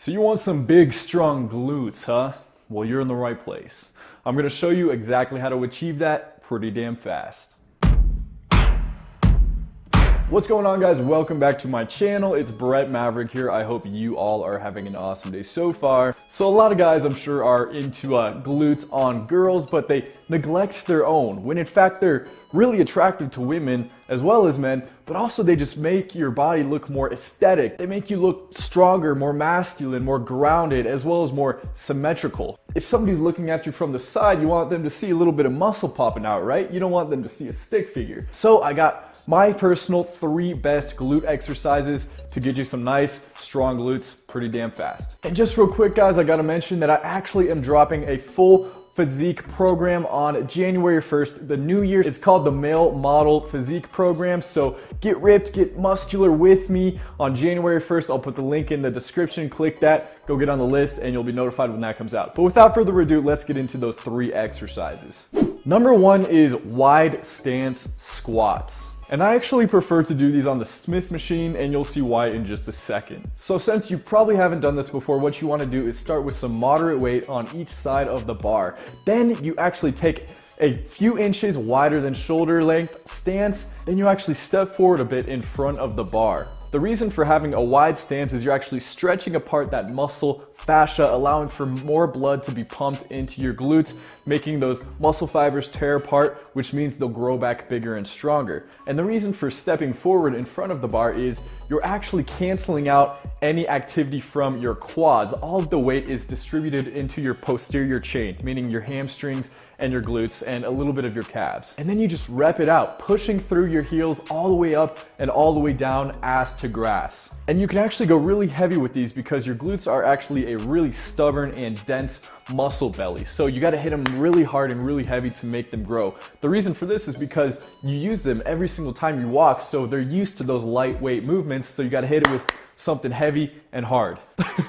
So you want some big, strong glutes, huh? Well, you're in the right place. I'm gonna show you exactly how to achieve that pretty damn fast. What's going on, guys? Welcome back to my channel. It's Brett Maverick here. I hope you all are having an awesome day so far. So a lot of guys, I'm sure, are into glutes on girls, but they neglect their own, when in fact they're really attractive to women as well as men, but also they just make your body look more aesthetic. They make you look stronger, more masculine, more grounded, as well as more symmetrical. If somebody's looking at you from the side, you want them to see a little bit of muscle popping out, right? You don't want them to see a stick figure. So I got my personal 3 best glute exercises to get you some nice, strong glutes pretty damn fast. And just real quick, guys, I gotta mention that I actually am dropping a full physique program on January 1st, the new year. It's called the Male Model Physique Program. So get ripped, get muscular with me on January 1st. I'll put the link in the description. Click that, go get on the list, and you'll be notified when that comes out. But without further ado, let's get into those 3 exercises. Number 1 is wide stance squats. And I actually prefer to do these on the Smith machine, and you'll see why in just a second. So since you probably haven't done this before, what you want to do is start with some moderate weight on each side of the bar. Then you actually take a few inches wider than shoulder length stance, then you actually step forward a bit in front of the bar. The reason for having a wide stance is you're actually stretching apart that muscle fascia, allowing for more blood to be pumped into your glutes, making those muscle fibers tear apart, which means they'll grow back bigger and stronger. And the reason for stepping forward in front of the bar is you're actually canceling out any activity from your quads. All of the weight is distributed into your posterior chain, meaning your hamstrings and your glutes and a little bit of your calves. And then you just rep it out, pushing through your heels all the way up and all the way down, ass to grass. And you can actually go really heavy with these because your glutes are actually a really stubborn and dense muscle belly. So you gotta hit them really hard and really heavy to make them grow. The reason for this is because you use them every single time you walk, so they're used to those lightweight movements, so you gotta hit it with something heavy and hard.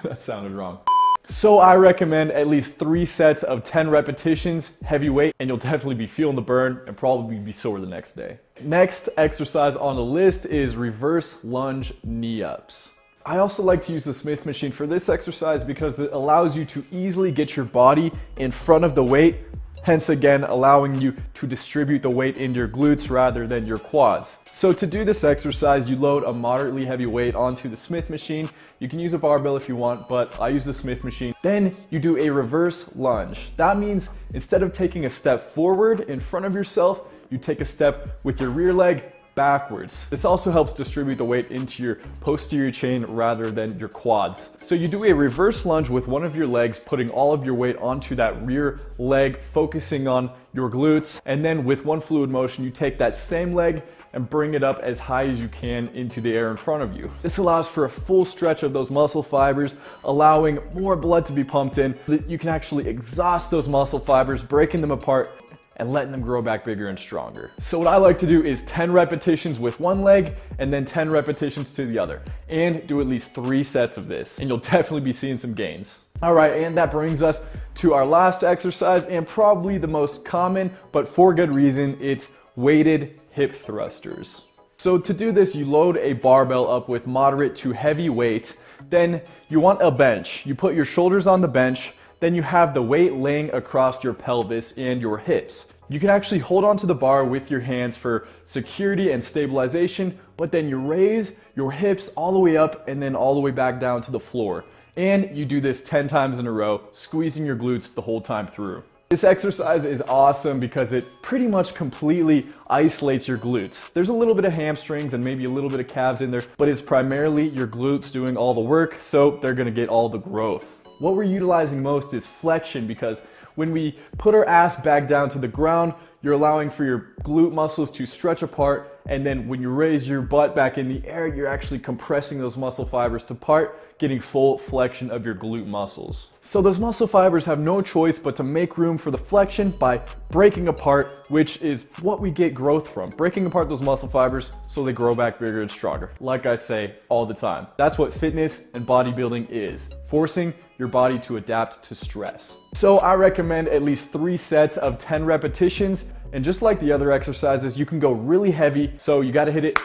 That sounded wrong. So I recommend at least 3 sets of 10 repetitions, heavy weight, and you'll definitely be feeling the burn and probably be sore the next day. Next exercise on the list is reverse lunge knee ups. I also like to use the Smith machine for this exercise because it allows you to easily get your body in front of the weight, hence again allowing you to distribute the weight in your glutes rather than your quads. So to do this exercise, you load a moderately heavy weight onto the Smith machine. You can use a barbell if you want, but I use the Smith machine. Then you do a reverse lunge. That means instead of taking a step forward in front of yourself, you take a step with your rear leg backwards. This also helps distribute the weight into your posterior chain rather than your quads. So you do a reverse lunge with one of your legs, putting all of your weight onto that rear leg, focusing on your glutes. And then with one fluid motion, you take that same leg and bring it up as high as you can into the air in front of you. This allows for a full stretch of those muscle fibers, allowing more blood to be pumped in, so that you can actually exhaust those muscle fibers, breaking them apart and letting them grow back bigger and stronger. So what I like to do is 10 repetitions with one leg and then 10 repetitions to the other, and do at least 3 sets of this, and you'll definitely be seeing some gains. All right, and that brings us to our last exercise, and probably the most common, but for good reason. It's weighted hip thrusters. So to do this, you load a barbell up with moderate to heavy weight. Then you want a bench. You put your shoulders on the bench. Then you have the weight laying across your pelvis and your hips. You can actually hold onto the bar with your hands for security and stabilization, but then you raise your hips all the way up and then all the way back down to the floor. And you do this 10 times in a row, squeezing your glutes the whole time through. This exercise is awesome because it pretty much completely isolates your glutes. There's a little bit of hamstrings and maybe a little bit of calves in there, but it's primarily your glutes doing all the work, so they're gonna get all the growth. What we're utilizing most is flexion, because when we put our ass back down to the ground, you're allowing for your glute muscles to stretch apart, and then when you raise your butt back in the air, you're actually compressing those muscle fibers to part, getting full flexion of your glute muscles. So those muscle fibers have no choice but to make room for the flexion by breaking apart, which is what we get growth from. Breaking apart those muscle fibers so they grow back bigger and stronger. Like I say all the time, that's what fitness and bodybuilding is, forcing your body to adapt to stress. So I recommend at least 3 sets of 10 repetitions. And just like the other exercises, you can go really heavy. So you gotta hit it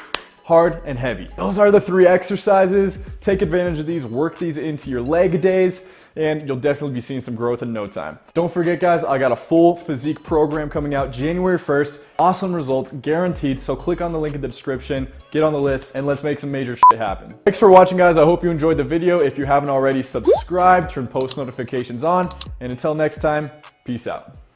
hard, and heavy. Those are the 3 exercises. Take advantage of these, work these into your leg days, and you'll definitely be seeing some growth in no time. Don't forget, guys, I got a full physique program coming out January 1st. Awesome results guaranteed, so click on the link in the description, get on the list, and let's make some major shit happen. Thanks for watching, guys. I hope you enjoyed the video. If you haven't already, subscribe, turn post notifications on, and until next time, peace out.